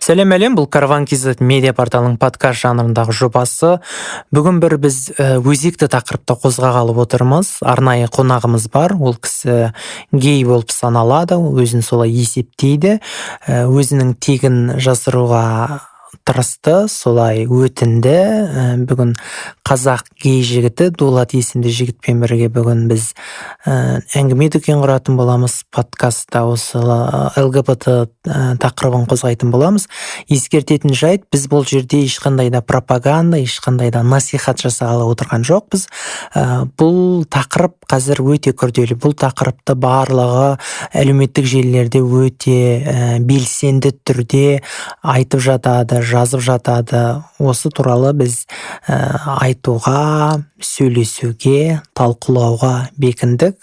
Сәлем әлем, бұл Караван KZ медиа порталының подкаст жанрындағы жобасы. Бүгін біз өзекті тақырыпты қозғағалы отырмыз. Арнайы қонағымыз бар, ол кісі гей болып саналады, өзін солай есептейді. Өзінің тегін жасыруға тырысты, солай өтінді. Бүгін қазақ гей жігіті, Дулат есімді жігітпен бірге бүгін біз әңгіме дүкен құратын боламыз. Подкастта осы ЛГБТ тақырыбын қозғайтын боламыз. Ескертетін жайт, біз бұл жерде ешқандай да пропаганда, ешқандай да насихат жасағалы отырған жоқпыз. Бұл тақырып қазір өте күрделі. Бұл тақырыпты барлығы әлеуметтік желілерде өте белсенді түрде айтып жатады, жазып жатады. Осы туралы біз айтуға, сөйлесуге, талқылауға бекіндік.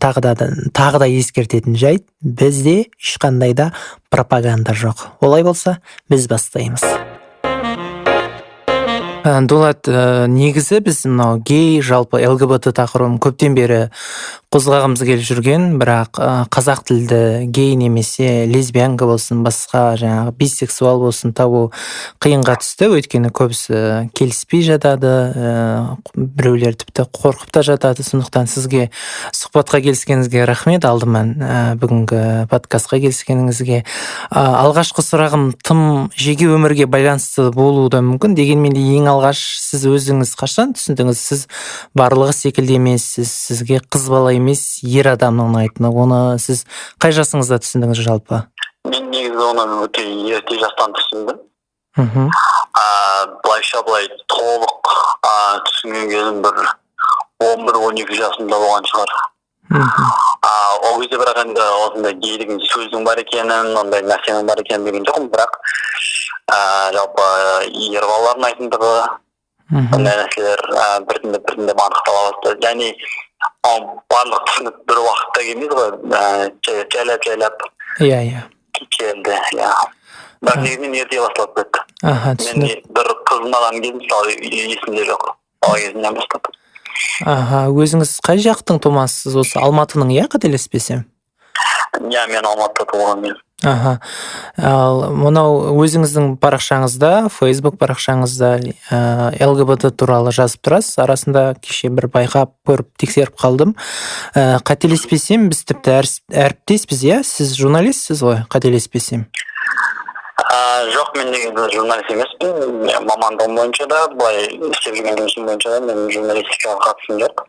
Тағы да ескертетін жайт, бізде ешқандай да пропаганда жоқ. Олай болса, біз бастаймыз. Дулат, негізі біз гей, жалпы ЛГБТ тақырыбын көптен бері қозғағымыз келіп жүрген, бірақ қазақ тілді гей немесе лесбиянка болсын, басқа жаңағы бисексуал болсын табу қиынға түсті. Өйткені көбісі келіспей жатады, біреулер тіпті қорқып та жатады. Сондықтан сізге сұхбатқа келіскеніңізге рахмет. Алдымен бүгінгі подкастқа келіскеніңізге. Алғашқы сұрағым тым жеке өмірге байланысты болуы да мүмкін. Дегенмен де ең алғаш сіз өзіңіз қашан түсіндіңіз? Сіз барлығы секілді емессіз, сізге қыз бала емес, ер адамның ұнайтыны. Оны сіз қай жасыңызда түсіндіңіз жалпы? Мен негізі оны өте ерте жастан түсіндім. Былай толық түсінген кезім бір 11-12 жасымда болған шығар. Ол кезде бірақ енді осындай гей деген сөздің бар екенін, ондай нәрсенің бар екенін білген жоқпын, бірақ жалпы ер балалардың айтындығы, ондай нәрселер біртіндеп анықтала бастады. Яғни барлық түсінік бір уақытта келмейді ғой, жайлап келді. Бірақ негізінен ерте басталып кетті. Мен бір қызын алған кезім мысалы есімде жоқ, бала кезімнен бастап. Өзіңіз қай жақтың тумасысыз? Осы Алматының, қателеспесем? Мен Алматыда туғанмын. Мынау өзіңіздің парақшаңызда, Facebook парақшаңызда ЛГБТ туралы жазып тұрасыз. Арасында кеше бір байқап көріп тексеріп қалдым. Қателеспесем, біз тіпті әріптеспіз, сіз журналистсіз ғой, қателеспесем? Жоқ, мен негізі журналист емеспін. Мамандығым бойынша да, былай істеп жүрген жұмысым бойынша да, мен журналистикаға қатысым жоқ.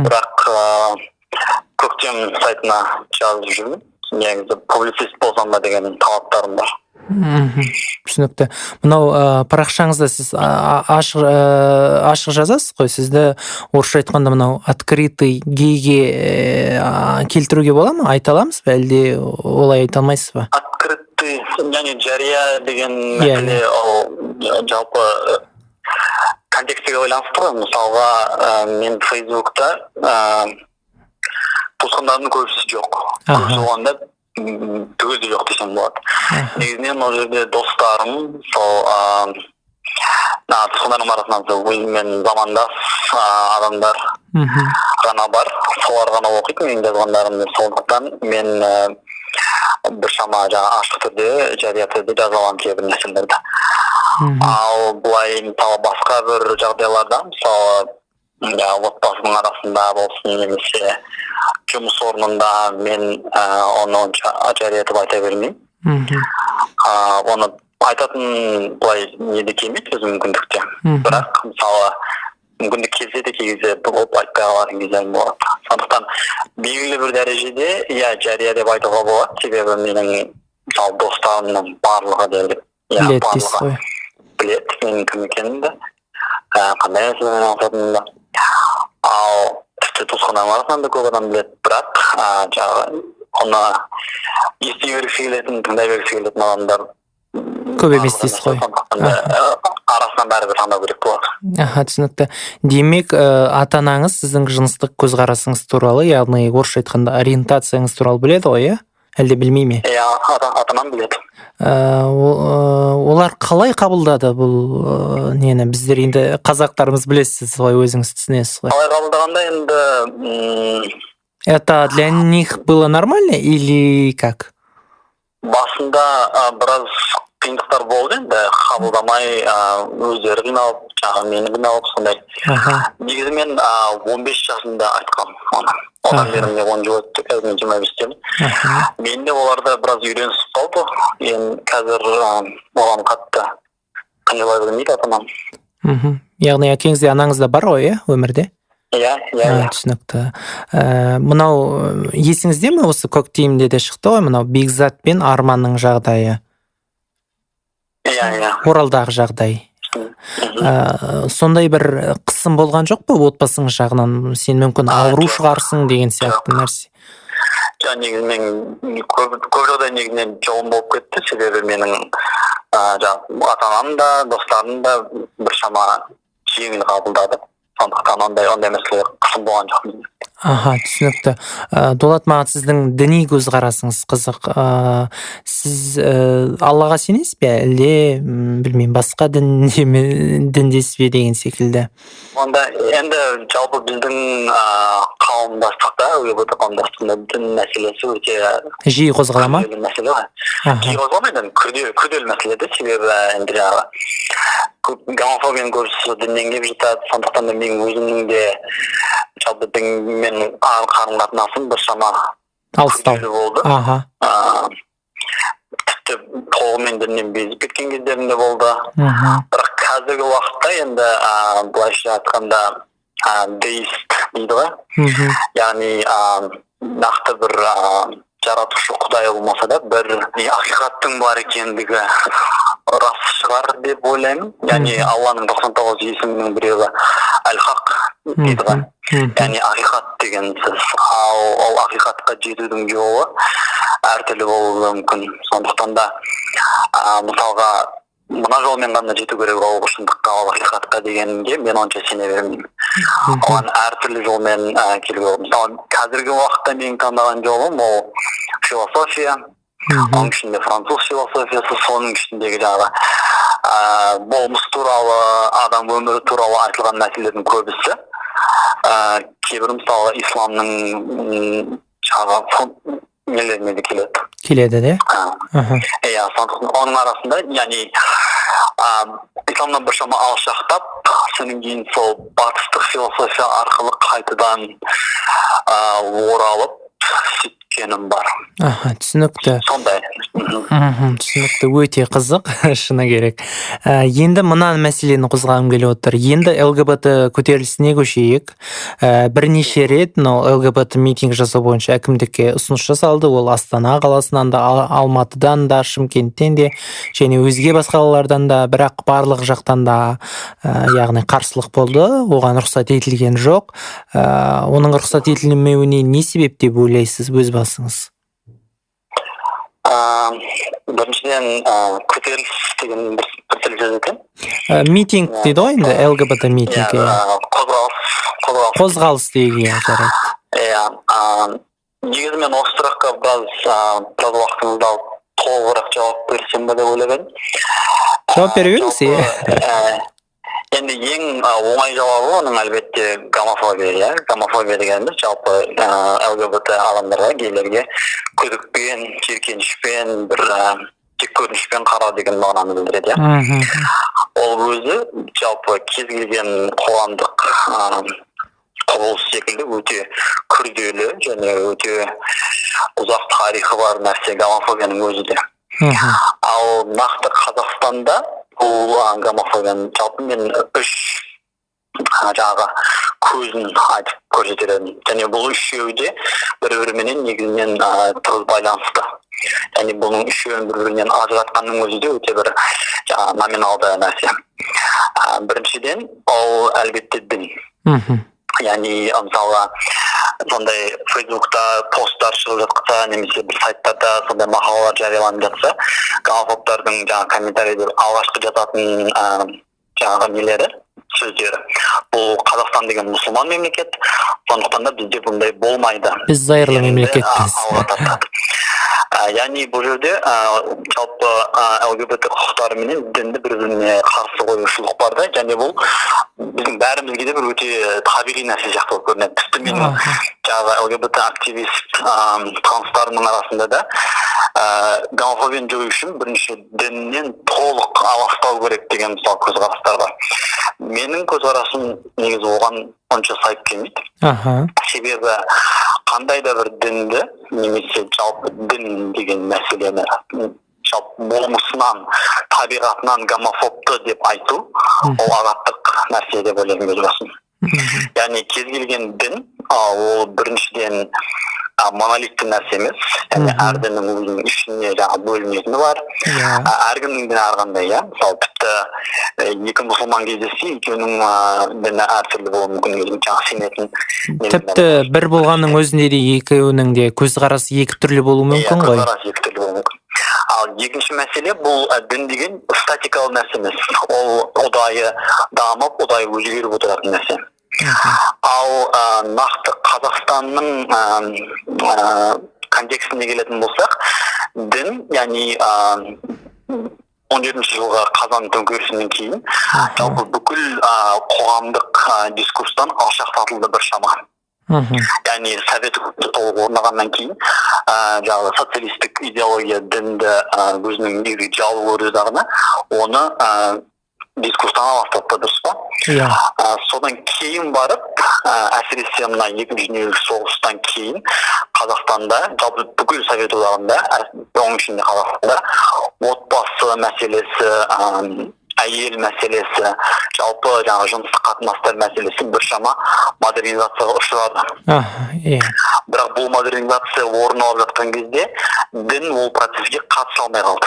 Бірақ көктем сайтына жазып жүрмін. Негізі публицист болсам ба деген талаптарым бар. Түсінікті. Мынау парақшаңызда сіз ашық жазасыз ғой, сізді орысша айтқанда мынау открытый гейге келтіруге бола ма? Айта аламыз ба, әлде олай айта алмайсыз ба? Открытый, яғни жария деген мәселе, ол жалпы контекстіге байланысты ғой. Мысалға, мен Фейсбукта туысқандарымның көбісі жоқ. Көбісі болғанда түгелде жоқ десем болады. Негізінен ол жерде достарым, сол туысқандарым арасынан өзіммен замандас адамдар ғана бар. Солар ғана оқиды менің жазғандарымды. Сондықтан мен біршама ашық түрде, жария түрде жаза аламын кейбір нәрселерді. Ал былай басқа бір жағдайларда, мысалы отбасының арасында болсын, немесе жұмыс орнында мен оны жария етіп айта бермеймін. Оны айтатын былай неде келмейді өзім мүмкіндікте. Бірақ мысалы мүмкіндік келсе де кей кезде болып айтпай қалатын кездерім болады. Сондықтан белгілі бір дәрежеде жария деп айтуға болады. Себебі менің мысалы достарымның барлығы дерлік. Барлығы біледі менің кім екенімді, қандай нәрсемен айналысатынымды. Ал тіпті туысқандарым арасынан да көп адам біледі, бірақ оны ести бергісі келетін, тыңдай бергісі келетін адамдар көп емес дейсіз ғой. Арасынан бәрібір таңдау керек болады. Түсінікті. Демек, ата-анаңыз сіздің жыныстық көзқарасыңыз туралы, яғни орысша айтқанда ориентацияңыз туралы біледі ғой, әлде білмей ме? Ата-анам біледі. Олар қалай қабылдады бұл нені? Біздер енді қазақтарымыз білесіз ғой, өзіңіз түсінесіз ғой. Қалай қабылдағанда енді... Это для них было нормально или как? Басында біраз қиындықтар болды енді қабылдамай өздері қиналып жаңағы мені қиналып сондай. Негізі мен 15 жасында айтқам оны. Одан бері міне 10 жыл өтті, қазір мен 25-темін. Мен де оларды біраз үйренісіп қалды. Енді қазір оған қатты қиналай бермейді ата-анам. Яғни әкеңізде анаңыз да бар ғой, өмірде? Иә. Түсінікті. Мынау есіңізде ме осы көктемде де шықты ғой, мынау Бекзат пен Арманның жағдайы? Иә. Оралдағы жағдай. Сондай бір қысым болған жоқ па отбасыңыз жағынан? Сен мүмкін ауру шығарсың деген сияқты нәрсе. Негізі мен көп жағдай негізінен жолым болып кетті. Себебі менің ата-анам да, достарым да біршама жеңіл қабылдады. Сондықтан ондай мәселе қысым болған жоқ. Түсінікті. Дулат, маған сіздің діни көзқарасыңыз қызық. Сіз Аллаға сенесіз бе? Әлде, білмеймін, басқа діндесіз бе деген секілді? Онда енді жалпы біздің қауымдастықта, ЛГБТ қауымдастығында дін мәселесі өте жиі қозғала ма? Мәселе ғой. Жиі қозғалмайды, күрделі мәселе де, себебі енді гомофобияның көбісі діннен келіп жатады. Сондықтан да менің өзімнің де жалпы дінмен қарым-қатынасым біршама күрделі болды. Тіпті толығымен діннен безіп кеткен кездерім де болды. Бірақ қазіргі уақытта енді былайша айтқанда деист дейді ғой. Яғни нақты бір жаратушы құдай болмаса да бір ақиқаттың бар екендігі рас шығар деп ойлаймын. Яғни Алланың 99 есімінің біреуі әл-хақ дейді ғой. Яғни ақиқат деген сөз. Ал ақиқатқа жетудің жолы әртүрлі болуы мүмкін. Сондықтан да мысалға мына жолмен ғана жету керек ол шындыққа, ол ақиқатқа дегенге мен онша сене бермеймін. Оған әртүрлі жолмен келуге болады. Мысалы қазіргі уақытта мен таңдаған жолым ол философия, оның ішінде француз философиясы, соның ішіндегі жаңағы болмыс туралы, адам өмірі туралы айтылған мәселелердің көбісі кейбір мысалы исламның нелеріне де келеді. Келеді де? Иә, сондықтан оның арасында, яғни исламнан біршама алшақтап, содан кейін сол батыстық философия арқылы қайтадан оралып сөйткенім бар. Түсінікті. Сондай. Түсінікті, өте қызық, шыны керек. Енді мына мәселені қозғағым келіп отыр. Енді ЛГБТ көтерілісіне көшейік. Бірнеше рет ЛГБТ митинг жасау бойынша әкімдікке ұсыныс жасалды. Ол Астана қаласынан да, Алматыдан да, Шымкенттен де, және өзге басқа қалалардан да, бірақ барлық жақтан да яғни қарсылық болды. Оған рұқсат етілген жоқ. Оның рұқсат етілмеуіне не себеп деп ойлайсыз өз басыңыз? Біріншіден көтеріліс деген бір тіл сөз екен. Митинг дейді ғой енді, ЛГБТ митинг. Қозғалыс деген жарайды. Негізі мен осы сұраққа біраз уақытыңызды алып толығырақ жауап берсем бе деп ойлаймын. Жауап бере беріңіз. Енді ең оңай жауабы оның әлбетте гомофобия. Гомофобия дегеніміз жалпы ЛГБТ адамдарға, гейлерге күдікпен, жиіркенішпен, бір жеккөрінішпен қарау деген мағынаны білдіреді. Ол өзі жалпы кез келген қоғамдық құбылыс секілді өте күрделі және өте ұзақ тарихы бар нәрсе гомофобияның өзі де. Ал нақты Қазақстанда бұл гомофобияның жалпы мен үш жаңағы көзін айтып көрсетеді. Және бұл үшеуі де бір-біріменен негізінен тығыз байланысты. Және бұның үшеуін бір-бірінен ажыратқанның өзі де өте бір номиналды нәрсе. Біріншіден ол әлбетте дін. Яғни мысалға сондай Фейсбукта посттар шығып жатса, немесе бір сайттарда сондай мақалалар жарияланып жатса, гомофобтардың жаңағы комментарийдер алғашқы жазатын жаңағы нелері, сөздері. Бұл Қазақстан деген мұсылман мемлекет, сондықтан да бізде бұндай болмайды. Біз зайырлы мемлекетпіз. Яғни бұл жерде жалпы ЛГБТ құқықтары менен дінді бір-біріне қарсы қоюшылық бар да, және бұл біздің бәрімізге де бір өте табиғи нәрсе сияқты болып көрінеді. Тіпті менің жаңағы ЛГБТ активист таныстарымның арасында да гомофобияны жою үшін бірінші діннен толық алыстау керек деген мысалы көзқарастар бар. Менің көзқарасым негізі оған онша сайып келмейді. Себебі қандай да бір дінді немесе жалпы дін деген мәселені жалпы болмысынан, табиғатынан гомофобты деп айту, ол ағаттық нәрсе деп ойлаймын өз басым. Яғни кез келген дін, ол біріншіден монолитті нәрсе емес, яғни әр діннің өзінің ішіне бөлінетіні бар. Әркімнің діні әрқандай, мысалы тіпті екі мұсылман кездессе, екеуінің діні әртүрлі болуы мүмкін, сенетін. Тіпті бір болғанның өзінде де екеуінің де көзқарасы екі түрлі болуы мүмкін ғой. Көзқарасы екі түрлі болуы мүмкін. Ал екінші мәселе, бұл дін деген статикалық нәрсе емес. Ол ұдайы дамып, ұдайы өзгеріп отыратын нәрсе. Ал нақты Қазақстанның контекстіне келетін болсақ, дін, яғни 17 жылғы қазан төңкерісінен кейін жалпы бүкіл қоғамдық дискурстан алшақтатылды бір шама. Яғни совет үкіметі толық орнағаннан кейін жаңағы социалистік идеология дінді өзінің негізгі жалпы көрді жағына, оны дискурстан аластатты, дұрыс па? Содан кейін барып, әсіресе мына екінші дүниежүзілік соғыстан кейін Қазақстанда, жалпы бүкіл совет одағында, оның ішінде Қазақстанда отбасы мәселесі, әйел мәселесі, жалпы жаңағы жыныстық қатынастар мәселесі біршама модернизацияға ұшырады. Бірақ бұл модернизация орын алып жатқан кезде дін ол процеске қатыса алмай қалды.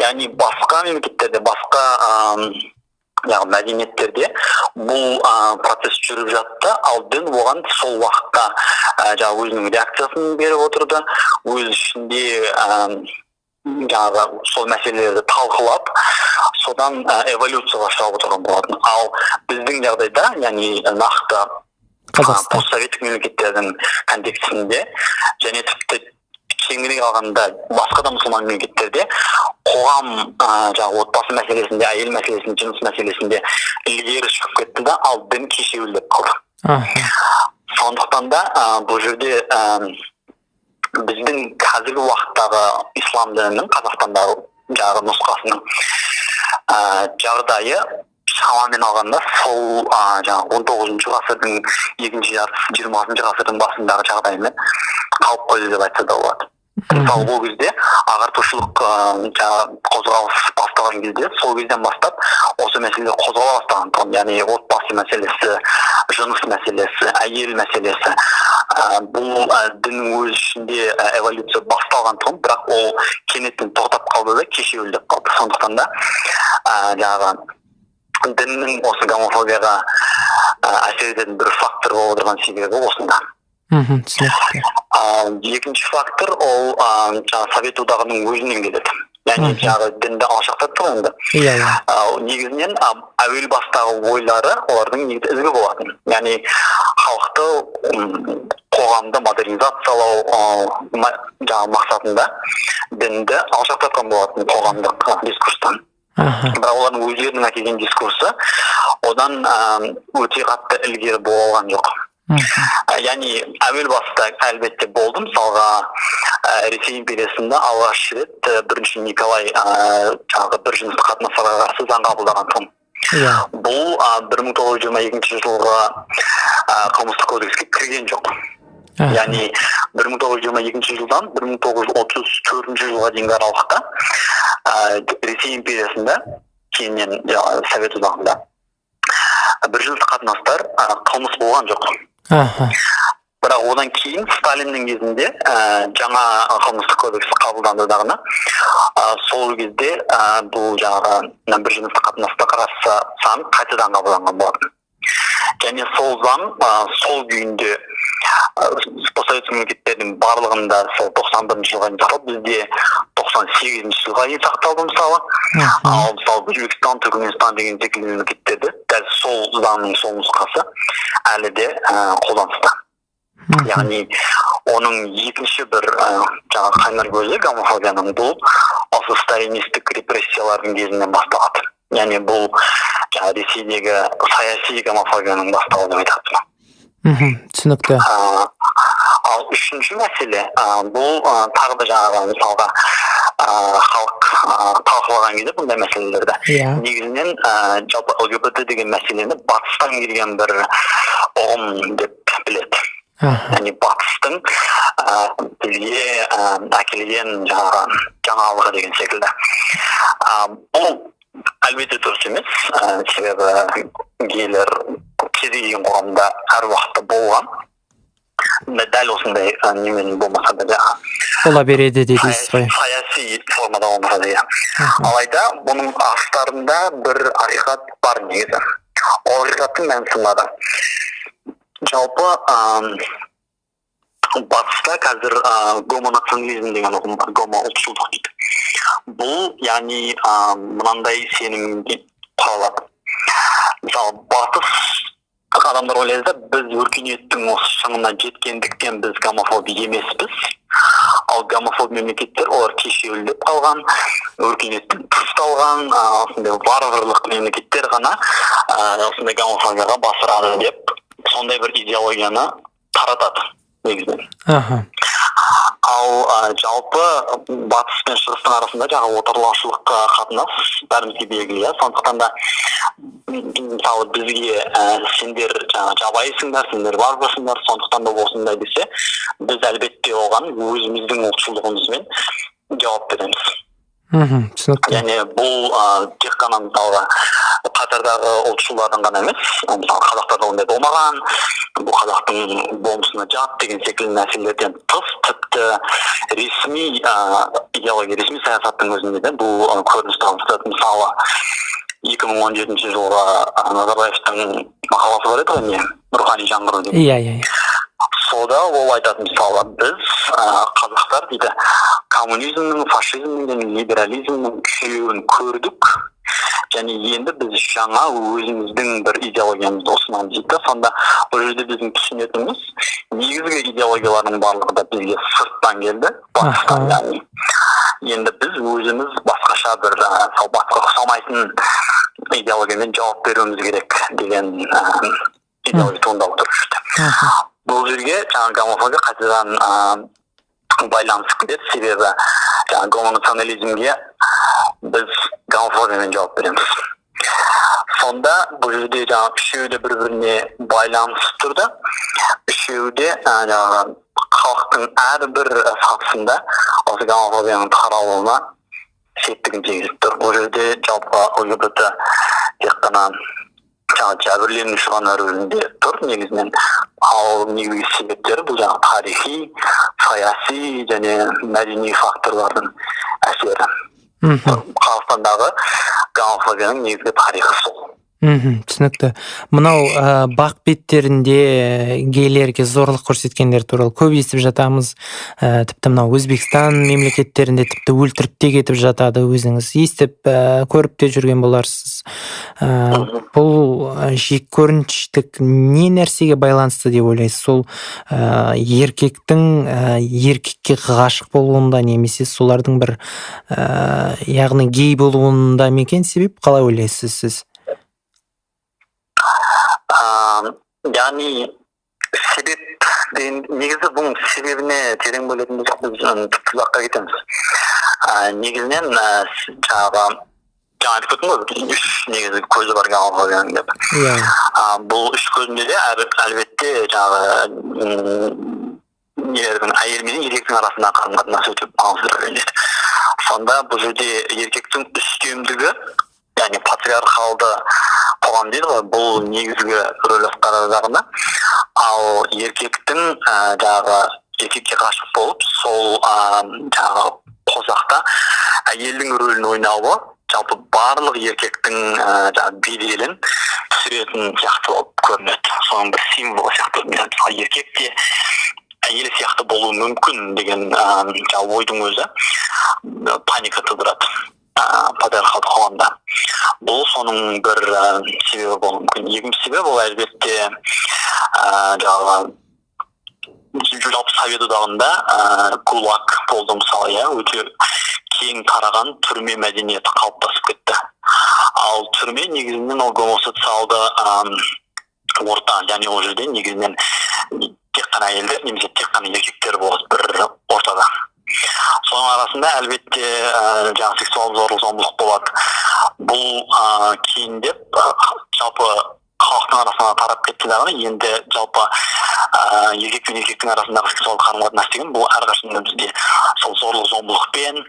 Яғни басқа мемлекеттерде, басқа мәдениеттерде бұл процесс жүріп жатты, ал дін оған сол уақытта өзінің реакциясын беріп отырды, өз ішінде жаңағы сол мәселелерді талқылап, содан эволюцияға шығып отырған болатын. Ал біздің жағдайда, яғни нақты постсоветтік мемлекеттердің контекстінде және тіпті кеңірек алғанда басқа да мұсылман мемлекеттерде қоғам жаңағы отбасы мәселесінде, әйел мәселесінде, жыныс мәселесінде ілгері шығып кетті да, ал дін кешеуілдеп қалды. Сондықтан да бұл жерде біздің қазіргі уақыттағы ислам дінінің Қазақстандағы жаңағы нұсқасының жағдайы шамамен алғанда сол жаңағы 19-шы ғасырдың екінші жартысы, 20-шы ғасырдың басындағы жағдаймен қалып қойды деп айтса да болады. Мысалы ол кезде ағартушылық қозғалыс басталған кезде, сол кезден бастап осы мәселе қозғала бастаған. Яғни отбасы мәселесі, жыныс мәселесі, әйел мәселесі, бұл діннің өз ішінде эволюция басталған тұғын, бірақ ол кенеттен тоқтап қалды да кешеуілдеп қалды. Сондықтан да жаңағы діннің осы гомофобияға әсер ететін бір фактор болып отырған себебі осында. Екінші фактор ол совет одағының өзінен келеді. Яғни жаңағы дінді алшақтатты ғой енді. Негізінен әуел бастағы ойлары олардың негізі ізгі болатын. Яғни халықты қоғамды модернизациялау жаңағы мақсатында дінді алшақтатқан болатын қоғамдық дискурстан. Бірақ олардың өздерінің әкелген дискурсы одан өте қатты ілгері болған жоқ. Яғни әуел баста әлбетте болды. Мысалға Ресей империясында алғаш рет бірінші Николай жаңағы бір жыныстық қатынастарға қарсы заң қабылдаған тұғын. Бұл 1922 жылғы қылмыстық кодекске кірген жоқ. Яғни 1922 жылдан 1934 жылға дейінгі аралықта Ресей империясында, кейіннен совет одағында бір жыныстық қатынастар қылмыс болған жоқ. Бірақ одан кейін Сталиннің кезінде жаңа қылмыстық кодекс қабылданды дағына, сол кезде бұл жаңағы бір жыныстық қатынасқа қарсы заң қайтадан қабылданған болатын. Және сол заң сол күйінде постсовет мемлекеттердің барлығында сол 91 жылға дейін сақталып, бізде 98 жылға дейін сақталды мысалы. Ал мысалы Өзбекстан, Түркменстан деген секілді мемлекеттерде дәл сол заңның сол нұсқасы әлі де қолданыста. Яғни оның екінші бір жаңағы қайнар көзі гомофобияның бұл осы сталинистік репрессиялардың кезінен басталады. Яғни бұл Ресейдегі саяси гомофобияның бастауы деп айтады. Түсінікті. Ал үшінші мәселе бұл тағы да жаңағы мысалға халық талқылаған кезде бұндай мәселелерді негізінен жалпы ЛГБТ деген мәселені батыстан келген бір ұғым деп біледі. Яғни батыстың бізге әкелген жаңалығы деген секілді. Бұл әлбетте дұрыс емес, себебі гейлер кез келген қоғамда әр уақытта болған. Дәл осындай немен болмаса да бола береді дейсіз ғой. Саяси формада болмаса да. Алайда бұның астарында бір ақиқат бар негізі. Ол ақиқаттың мәнісі мынада. Жалпы батыста қазір гомонационализм деген ұғым бар, гомоұлтшылдық дейді. Бұл яғни мынандай сенімге құралады. Мысалы батыс адамдар ойлайды, біз өркениеттің осы шыңына жеткендіктен біз гомофобия емеспіз. Ал гомофоб мемлекеттер олар кешеуілдеп қалған, өркениеттен тыс қалған, осындай варварлық мемлекеттер ғана осындай гомофобияға басырады деп сондай бір идеологияны таратады негізінен. Ал жалпы батыс пен шығыстың арасында жаңағы отарлаушылық қатынас бәрімізге белгілі. Сондықтан да мысалы бізге сендер жабайысыңдар, сендер варварсыңдар, сондықтан да осындай десе, біз әлбетте оған өзіміздің ұлтшылдығымызбен жауап береміз. Яғни бұл тек қана мысалға қатардағы ұлтшылдардың ғана емес, мысалы қазақтарда ондай болмаған, бұл қазақтың болмысына жат деген секілді мәселелерден тыс, тіпті ресми идеология, ресми саясаттың өзінде де бұл көрініс табылады. Мысалы 2017 жылғы Назарбаевтың мақаласы бар еді ғой, рухани жаңғыру деген. Иә. Сода ол айтатын мысалы біз қазақтар дейді коммунизмнің, фашизмнің және либерализмнің күйеуін көрдік, және енді біз жаңа өзіміздің бір идеологиямызды ұсынамыз дейді. Сонда бұл жерде біздің түсінетініміз негізгі идеологиялардың барлығы да бізге сырттан келді, батыстан. Яғни енді біз өзіміз басқаша бір батысқа ұқсамайтын идеологиямен жауап беруіміз керек деген идеология туындап отыр жүрді. Бұл жерге жаңағы гомофобия қайтадан байланысып кетеді, себебі жаңағы гомонационализмге біз гомофобиямен жауап береміз. Сонда бұл жерде жаңағы үшеуі де бір-біріне байланысып тұрды. Үшеуі де жаңағы халықтың әрбір сатысында осы гомофобияның таралуына септігін тигізіп тұр. Бұл жерде жалпы ЛГБТ тек қана жәбірленуші ғана рөлінде тұр негізінен. Ал негізгі себептері бұл жаңағы тарихи, саяси және мәдени факторлардың әсері. Қазақстандағы гомофобияның негізгі тарихы сол. Түсінікті. Мынау бақ беттерінде гейлерге зорлық көрсеткендер туралы көп естіп жатамыз. Тіпті мынау Өзбекстан мемлекеттерінде тіпті өлтіріп те кетіп жатады. Өзіңіз естіп, көріп те жүрген боларсыз. Бұл жек көрініштік не нәрсеге байланысты деп ойлайсыз? Сол еркектің еркекке ғашық болуында немесе солардың бір яғни гей болуында ма екен себеп? Қалай ойлайсыз сіз? Яғни себеп негізі бұның себебіне терең бөлетін болсақ біз тіпті ұзаққа кетеміз. Негізінен жаңағы айтып кеттім ғой, үш негізі көзі бар гомофобияның деп. Бұл үш көзінде де әлбетте жаңағы әйел мен еркектің арасындағы қарым-қатынас өте маңызды рөл ойнайды. Сонда бұл жерде еркектің үстемдігі, яғни патриархалды қоғам дейді ғой, бұл негізгі рөл атқарарында. Ал еркектің еркекке ғашық болып, сол жаңағы қосақта әйелдің рөлін ойнауы жалпы барлық еркектің беделін түсіретін сияқты болып көрінеді. Соның бір символы сияқты. Мысалы еркек те әйел сияқты болуы мүмкін деген ойдың өзі паника тудырады патриархалдық қоғамда. Бұл соның бір себебі болуы мүмкін. Екінші себеп ол әлбетте жалпы Совет одағында гулаг болды мысалы, өте кең тараған түрме мәдениеті қалыптасып кетті. Ал түрме негізінен ол гомосексуалды орта, яғни ол жерде негізінен тек қана әйелдер немесе тек қана еркектер болады бір ортада. Соның арасында әлбетте жаңа сексуалды зорлық-зомбылық болады. Бұл кейіндеп жалпы халықтың арасына тарап кетті дағы, енді жалпы еркек пен еркектің арасындағы сексуалды қарым-қатынас деген бұл әрқашанда бізде сол зорлық-зомбылықпен,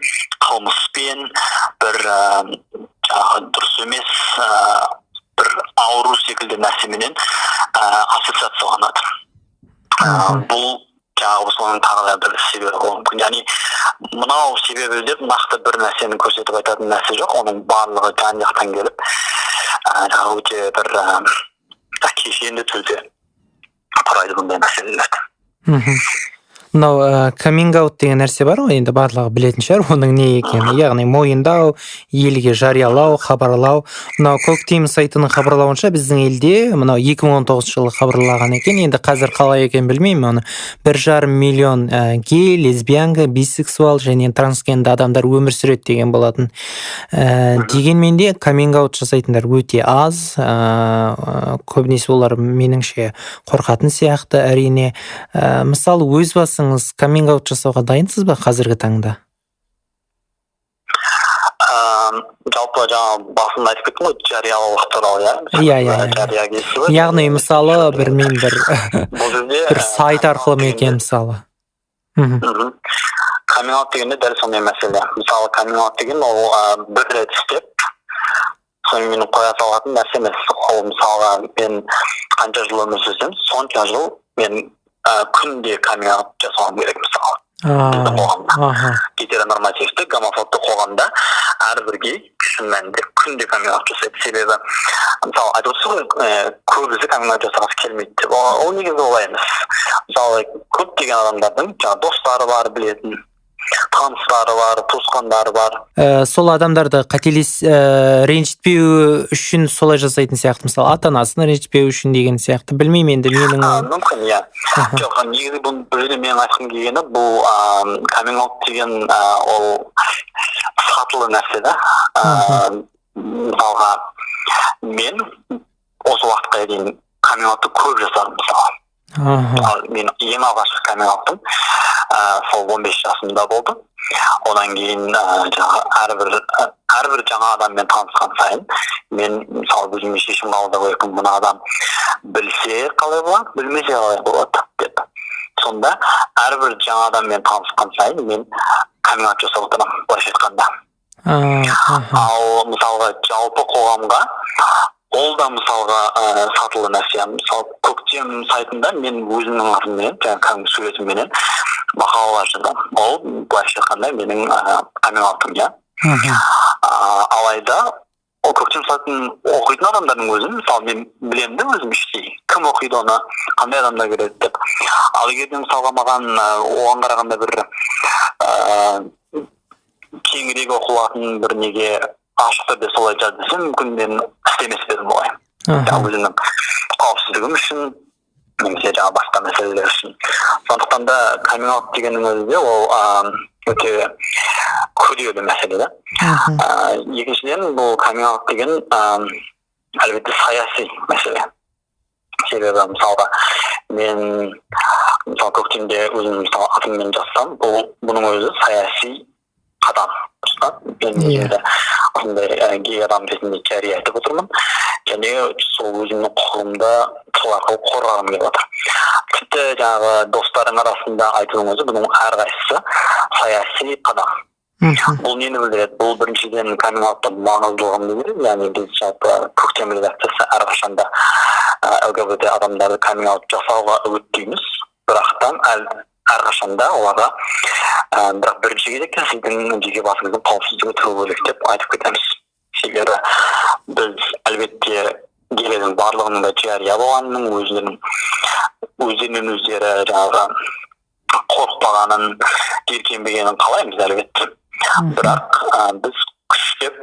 қылмыспен, бір жаңағы дұрыс емес, бір ауру секілді нәрсеменен ассоциацияланады. Бұл жаңағы осының тағы да бір себебі болуы мүмкін. Яғни мынау себебі деп нақты бір нәрсені көрсетіп айтатын нәрсе жоқ. Оның барлығы жан-жақтан келіп, өте бір кешенді түрде құрайды бұндай мәселелерді. Мынау каминг-аут деген нәрсе бар ғой, енді барлығы білетін шығар оның не екенін. Яғни мойындау, елге жариялау, хабарлау. Мынау Көктем сайтының хабарлауынша біздің елде мынау 2019 жылы хабарлаған екен. Енді қазір қалай екен білмеймін оны. 1,5 миллион гей, лесбиянка, бисексуал және трансгенді адамдар өмір сүреді деген болатын. Дегенмен де каминг-аут жасайтындар өте аз. Көбінесе олар меніңше қорқатын сияқты әрине. Мысалы өз басың каминг-аут жасауға дайынсыз ба қазіргі таңда? Жалпы жаңа басында айтып кеттім ғой, жариялылық туралы, иә. Яғни мысалы бір сайт арқылы ма екен мысалы? Каминг-аут дегенде дәл сондай мәселе. Мысалы каминг-аут деген ол бір рет істеп, соны менің қоя салатын нәрсе емес. Ол мысалға мен қанша жыл өмір сүрсем, сонша жыл мен күнде каминг-аут жасауым керек мысалы. Біздің қоғамда. Гетеронормативті, гомофобты қоғамда әрбір гей шын мәнінде күнде каминг-аут жасайды. Себебі мысалы айтып отырсыз ғой, көбісі каминг-аут жасағысы келмейді деп. Ол негізі олай емес. Мысалы көптеген адамдардың жаңа достары бар, білетін, таныстары бар, туысқандары бар. Сол адамдарды ренжітпеу үшін солай жасайтын сияқты, мысалы ата-анасын ренжітпеу үшін деген сияқты. Білмеймін енді менің. Мүмкін, иә. Жоқ, негізі бұл бірде менің айтқым келгені, бұл каминг-аут деген ол сатылы нәрсе да. Мысалға мен осы уақытқа дейін каминг-аутты көп жасадым мысалы. Мен ең алғашқы каминг-аутым сол 15 жасымда болды. Одан кейін әрбір жаңа адаммен танысқан сайын мен мысалы өзіме шешім қабылдау керекпін, мына адам білсе қалай болады, білмесе қалай болады деп. Сонда әрбір жаңа адаммен танысқан сайын мен каминг-аут жасап отырамын, былайша айтқанда. Ал мысалға жалпы қоғамға ол да мысалға сатылы нәрсе. Мысалы Көктем сайтында мен өзімнің атыммен, жаңағы суретімменен мақалалар жазамын. Ол былайша айтқанда менің каминг-аутым, иә. Алайда ол Көктем сайтын оқитын адамдардың өзін, мысалы мен білемін де өзім іштей, кім оқиды оны, қандай адамдар келеді деп. Ал егерде мысалға маған оған қарағанда бір кеңірек оқылатын бір неге ашық түрде солай жаз десем, мүмкін мен істемес едім олай. Өзімнің қауіпсіздігім үшін, немесе жаңа басқа мәселелер үшін. Сондықтан да каминг-аут дегеннің өзінде ол өте күрделі мәселе да. Екіншіден бұл каминг-аут деген әлбетте саяси мәселе. Себебі мысалға мен мысалы Көктемде өзім мысалы атыммен жазсам, бұның өзі саяси қадам. Мен өзімді осындай гей адам ретінде жария етіп отырмын. Және сол өзімнің құқығымды сол арқылы қорғағым келіп отыр. Тіпті жаңағы достарың арасында айтудың өзі бұның әрқайсысы саяси қадам. Бұл нені білдіреді? Бұл біріншіден каминг-ауттың маңыздылығын білдіреді. Яғни біз жалпы Көктем редакциясы әрқашанда ЛГБТ адамдарды каминг-аут жасауға үгіттейміз. Бірақтан әрқашанда оларға бірақ бірінші кезекте сіздің жеке басыңыздың қауіпсіздігі тұру керек деп айтып кетеміз. Себебі біз әлбетте гейлердің барлығының да жария болғанының, өздерінен өздері жаңағы қорықпағанын, еркенбегенін қалаймыз әлбетте. Бірақ біз күштеп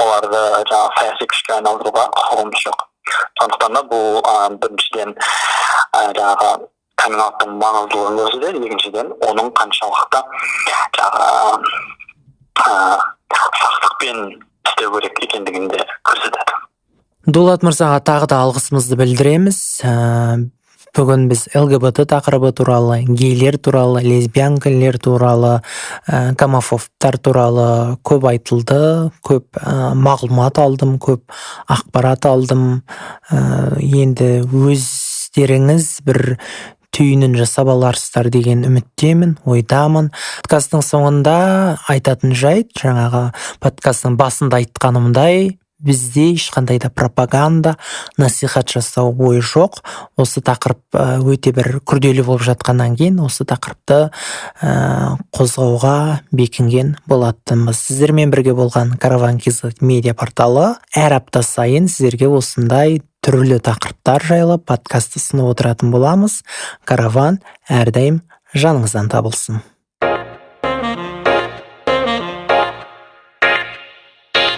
оларды жаңағы саяси күшке айналдыруға құқығымыз жоқ. Сондықтан да бұл біріншіден жаңағы каминг-ауттың маңыздылығын көрсетеді, екіншіден оның қаншалықты сақтықпен істеу керек екендігін де көрсетеді. Дулат мырзаға тағы да алғысымызды білдіреміз. Бүгін біз ЛГБТ тақырыбы туралы, гейлер туралы, лесбиянкалер туралы, гомофобтар туралы көп айтылды, көп мағлұмат алдым, көп ақпарат алдым. Енді өздеріңіз бір түйінін жасап аларсыздар деген үміттемін, ойдамын. Подкасттың соңында айтатын жайт, жаңағы подкасттың басында айтқанымдай, бізде ешқандай да пропаганда, насихат жасау ой жоқ. Осы тақырып өте бір күрделі болып жатқаннан кейін, осы тақырыпты қозғауға бекінген болатынбыз. Сіздермен бірге болған Караван KZ медиа порталы әр апта сайын сіздерге осындай түрлі тақырыптар жайлы подкасты ұсынып отыратын боламыз. Караван әрдайым жаныңыздан табылсын.